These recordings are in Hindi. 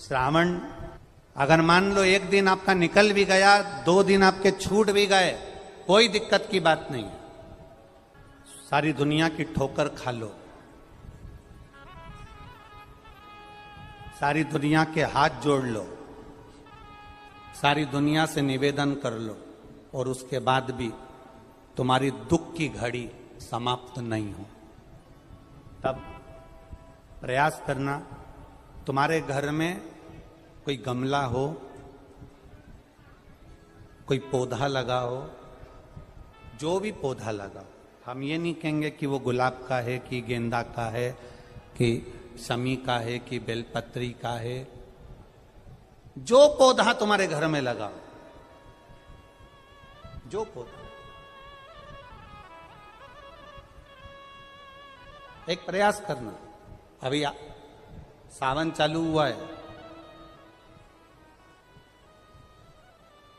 श्रावण अगर मान लो एक दिन आपका निकल भी गया, 2 दिन आपके छूट भी गए, कोई दिक्कत की बात नहीं है। सारी दुनिया की ठोकर खा लो, सारी दुनिया के हाथ जोड़ लो, सारी दुनिया से निवेदन कर लो, और उसके बाद भी तुम्हारी दुख की घड़ी समाप्त नहीं हो, तब प्रयास करना। तुम्हारे घर में कोई गमला हो, कोई पौधा लगा हो, जो भी पौधा लगा हो, हम ये नहीं कहेंगे कि वो गुलाब का है कि गेंदा का है कि शमी का है कि बेलपत्री का है। जो पौधा तुम्हारे घर में लगा हो, जो पौधा, एक प्रयास करना। अभी सावन चालू हुआ है,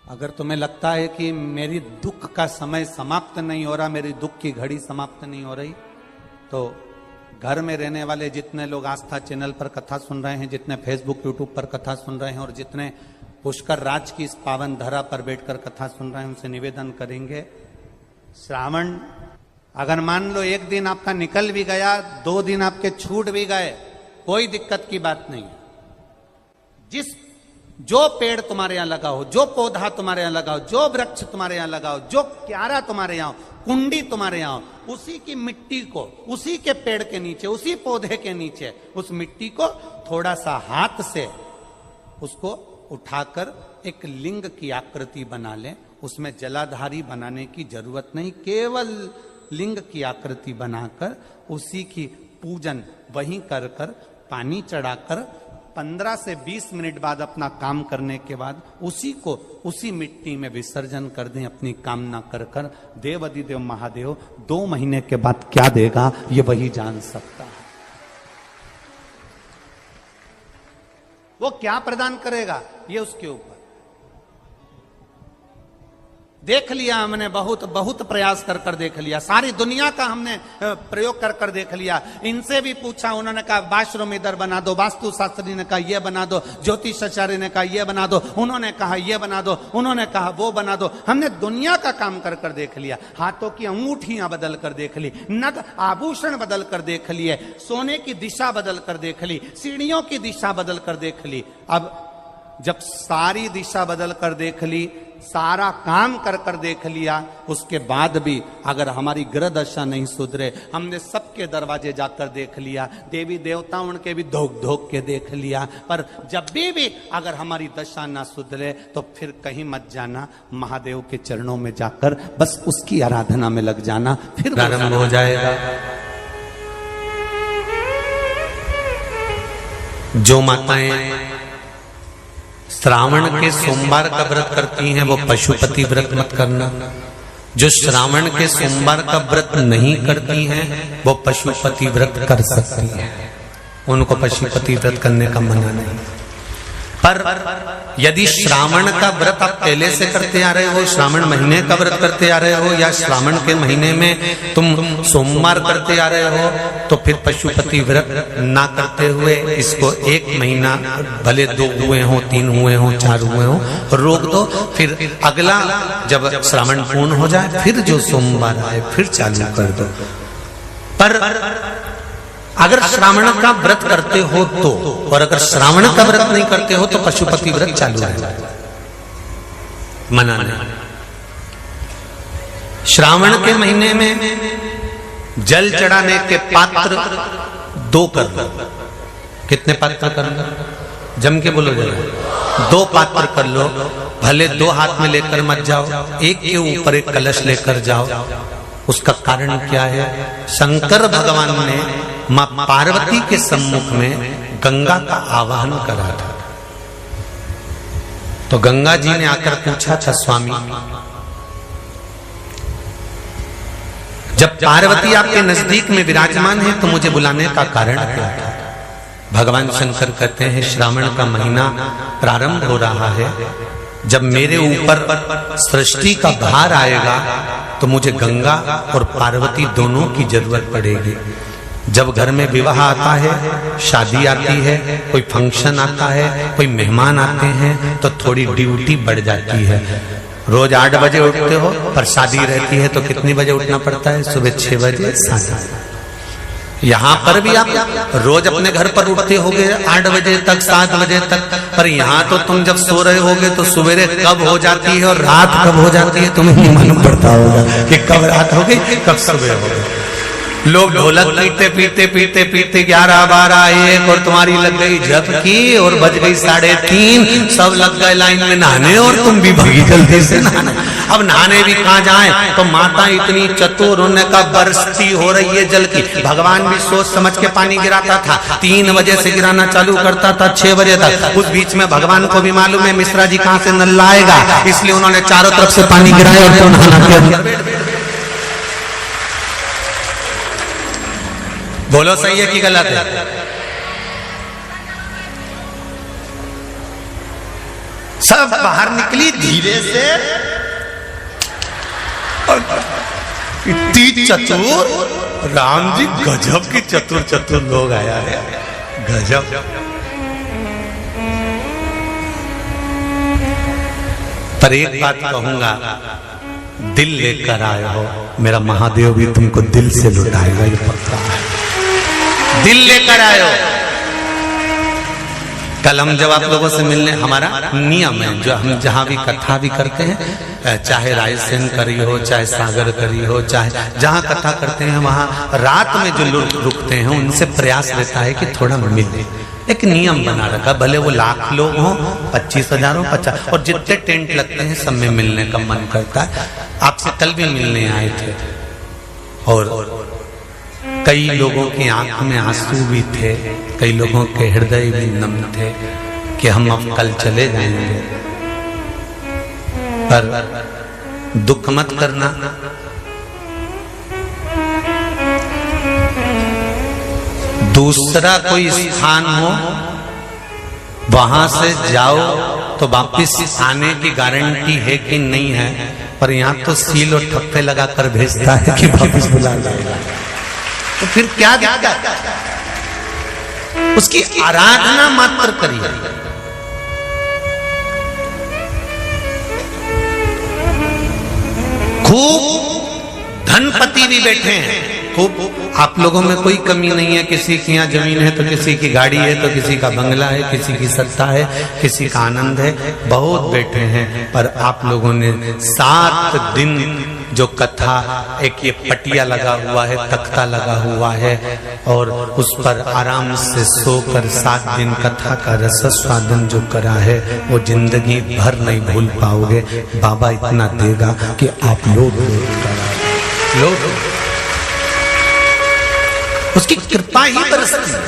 अगर तुम्हें लगता है कि मेरी दुख का समय समाप्त नहीं हो रहा, मेरी दुख की घड़ी समाप्त नहीं हो रही, तो घर में रहने वाले जितने लोग आस्था चैनल पर कथा सुन रहे हैं, जितने फेसबुक यूट्यूब पर कथा सुन रहे हैं, और जितने पुष्कर राज की इस पावन धरा पर बैठकर कथा सुन रहे हैं, उनसे निवेदन करेंगे, श्रावण अगर मान लो एक दिन आपका निकल भी गया, 2 दिन आपके छूट भी गए, कोई दिक्कत की बात नहीं है। जो पेड़ तुम्हारे यहां लगा हो, जो पौधा तुम्हारे यहां लगा हो, जो वृक्ष तुम्हारे यहां लगा हो, जो क्यारा तुम्हारे यहां हो, कुंडी तुम्हारे यहां हो, उसी की मिट्टी को, उसी के पेड़ के नीचे, उसी पौधे के नीचे, उस मिट्टी को थोड़ा सा हाथ से उसको उठाकर एक लिंग की आकृति बना लें। उसमें जलाधारी बनाने की जरूरत नहीं, केवल लिंग की आकृति बनाकर उसी की पूजन वहीं कर कर पानी चढ़ाकर 15 से 20 मिनट बाद अपना काम करने के बाद उसी को उसी मिट्टी में विसर्जन कर दें, अपनी कामना कर कर। देव अधिदेव महादेव 2 महीने के बाद क्या देगा ये वही जान सकता है। वो क्या प्रदान करेगा ये उसके ऊपर। देख लिया हमने, बहुत प्रयास कर कर देख लिया, सारी दुनिया का हमने प्रयोग कर कर देख लिया। इनसे भी पूछा, उन्होंने कहा वाशरूम इधर बना दो, वास्तु शास्त्री ने कहा ये बना दो, ज्योतिष आचार्य ने कहा ये बना दो, उन्होंने कहा ये बना दो, उन्होंने कहा वो बना दो। हमने दुनिया का काम कर कर देख लिया, हाथों की अंगूठियां बदल कर देख ली, नग आभूषण बदल कर देख लिए, सोने की दिशा बदल कर देख ली, सीढ़ियों की दिशा बदल कर देख ली। अब जब सारी दिशा बदल कर देख ली, सारा काम कर कर देख लिया, उसके बाद भी अगर हमारी ग्रह दशा नहीं सुधरे, हमने सबके दरवाजे जाकर देख लिया, देवी देवता उनके भी धोख धोख के देख लिया, पर जब भी अगर हमारी दशा ना सुधरे तो फिर कहीं मत जाना, महादेव के चरणों में जाकर बस उसकी आराधना में लग जाना, फिर प्रारंभ हो जाएगा। जो माताएं श्रावण के सोमवार का व्रत करती हैं वो पशुपति व्रत मत करना। जो श्रावण के सोमवार का व्रत नहीं करती हैं वो पशुपति व्रत कर सकती हैं, उनको पशुपति व्रत करने का मना नहीं। पर यदि श्रावण का व्रत आप पहले से करते आ रहे हो, श्रावण महीने का व्रत करते आ रहे हो, या श्रावण के महीने में तुम सोमवार करते आ रहे हो, तो फिर पशुपति व्रत ना करते हुए इसको 1 महीना, भले 2 हुए हो, 3 हुए हो, 4 हुए हो, रोक दो। फिर अगला जब श्रावण पूर्ण हो जाए फिर जो सोमवार आए फिर चालू कर दो। पर अगर श्रावण का व्रत करते हो तो, और अगर श्रावण का व्रत नहीं करते हो तो पशुपति व्रत चालू है, मना नहीं। श्रावण के महीने में जल चढ़ाने के पात्र 2 कर लो। कितने पात्र कर लो? जम के बोलो जरा। 2 पात्र कर लो, भले 2 हाथ में लेकर मत जाओ, एक के ऊपर एक कलश लेकर जाओ। उसका कारण क्या है? शंकर भगवान ने मां पार्वती के सम्मुख में गंगा का आवाहन करा था, तो गंगा जी ने आकर पूछा था, स्वामी जब पार्वती आपके नजदीक में विराजमान है तो मुझे बुलाने का कारण क्या था? भगवान शंकर कहते हैं, श्रावण का महीना प्रारंभ हो रहा है, जब मेरे ऊपर सृष्टि का भार आएगा तो मुझे गंगा और पार्वती दोनों की जरूरत पड़ेगी। जब घर में विवाह आता है, शादी आती है, कोई फंक्शन आता है, कोई मेहमान आते हैं, तो थोड़ी ड्यूटी बढ़ जाती है। रोज 8 बजे उठते हो, पर शादी रहती है तो कितनी बजे उठना पड़ता है? सुबह 6 बजे 7। यहाँ पर भी आप रोज अपने घर पर उठते होगे 8 बजे तक, 7 बजे तक, पर यहाँ तो तुम जब सो रहे होगे तो सवेरे कब हो जाती है और रात कब हो जाती है तुम्हें नहीं मालूम पड़ता होगा कि कब रात हो गई कब सुबह हो गई। लोग ढोलक पीटते पीटते पीटते पीटते 11, 12, 1 और तुम्हारी लग गई झपकी और बज गई 3:30, सब लग गए लाइन में नहाने और तुम भी भागी जल्दी से नहाने। अब नहाने भी कहाँ जाए, तो माता इतनी चतुर, उन्हें का बरसती हो रही है जल की। भगवान भी सोच समझ के पानी गिराता था, 3 बजे से गिराना चालू करता था 6 बजे तक। उस बीच में भगवान को भी मालूम है मिश्रा जी कहाँ से नल लाएगा, इसलिए उन्होंने चारों तरफ से पानी गिराया और तो नहाना के बोलो सही है कि गलत है? सब बाहर निकली धीरे से, इतनी चतुर, राम जी गजब की चतुर चतुर लोग आया है, गजब। पर एक बात कहूंगा, दिल लेकर आए हो, मेरा महादेव भी तुमको दिल से लुटाएगा, ये पक्का है। दिल लेकर आयो। कल हम जब आप लोगों से मिलने, हमारा नियम है, जो हम जहां भी कथा भी करते हैं, चाहे रायसेन करी हो, चाहे सागर करी हो, चाहे जहां कथा करते हैं, वहां रात में जो लोग रुकते हैं उनसे प्रयास रहता है कि थोड़ा मिले। एक नियम बना रखा, भले वो 1,00,000 लोग हों, 25,000 हो, 50, और जितने टेंट लगते हैं सब में मिलने का मन करता है। आपसे कल भी मिलने आए थे और कई लोगों की आंख में आंसू भी थे, कई लोगों के हृदय भी नम थे कि हम अब कल चले जाएंगे। पर दुख मत करना, दूसरा कोई स्थान हो वहां से जाओ तो वापिस आने की गारंटी है कि नहीं है, पर यहाँ तो सील और ठप्पे लगाकर भेजता है कि वापिस बुला लाएगा। तो फिर क्या दिक्कत? उसकी आराधना मात्र करिए। खूब धनपति भी बैठे हैं, खूब, आप लोगों में कोई कमी नहीं है। किसी की यहाँ जमीन है तो किसी की गाड़ी है, तो किसी का बंगला है, किसी की सत्ता है, किसी का आनंद है, बहुत बैठे हैं। पर आप लोगों ने 7 दिन जो कथा, एक ये पटिया लगा हुआ है, तख्ता लगा हुआ है, और उस पर आराम से सोकर 7 दिन कथा का रस स्वादन जो करा है, वो जिंदगी भर नहीं भूल पाओगे। बाबा इतना देगा कि आप लोग उसकी कृपा ही बरसती है।